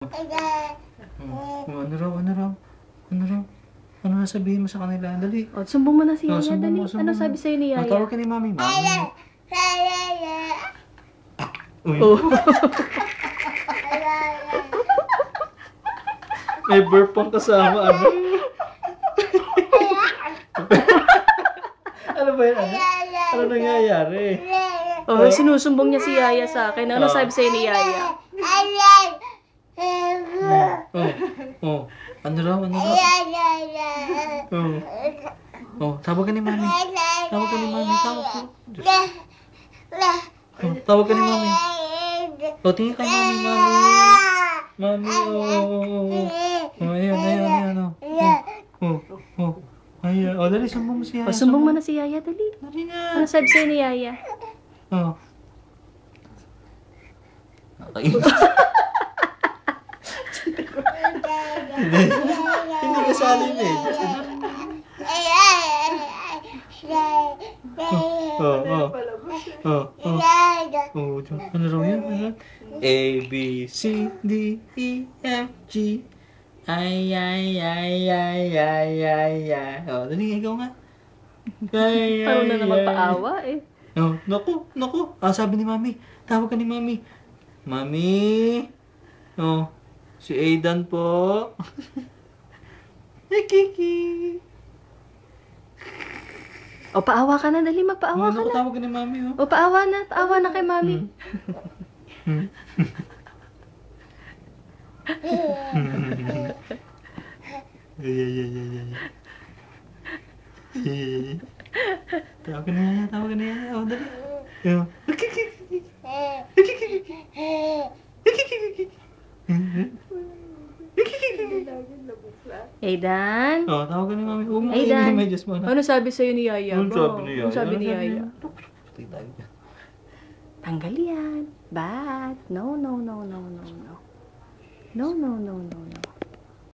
Ano raw? Ano na sabihin mo sa kanila? Dali. O, sumbong mo na si Yaya, sumbong dali. mo, sumbong Ano mo. sabi sa'yo ni Yaya? Tawag ka ni Mami. Uy. Oh. May burp pang kasama. Ano? Ano ba yan? Ano nangyayari? Oh, sinusumbong niya si Yaya sa akin. Ano sabi sa'yo ni Yaya? Oh. Ano raw? Oh, tawag ka ni Mami. Tawag ka ni Mami. Tawag ka ni Mami. Oh, tingin kay Mami. Mami, oh. Ayan. Ayan. Oh, dali, sumbong mo si Yaya. O, sumbong mo na si Yaya, dali. Dali na. Ano sabi sa'yo ni Yaya? Oh. Hindi kasali na eh. Ano raw yan? A, B, C, D, E, F, G, I. Oh, dali, ikaw nga. Parang na naman paawa eh. Oh, naku. Sabi ni Mami. Tawag ka ni Mami. Mami. Oh, si Aidan po. Hey, Kiki. O, paawa ka na, dali, magpaawa ka na. Tawag ka ni Mami, oh. O, paawa na kay Mami. Tawag ka na Yaya. Oh, dali. Aidan? Oh, tawag ka ni Mami. Huwag mo Aidan? i-medyas mo na. Ano sabi sa'yo ni Yaya? Ano sabi ni Yaya? Ano sabi ni Yaya? Tingnan niya. Tanggal yan. Bad. No. No.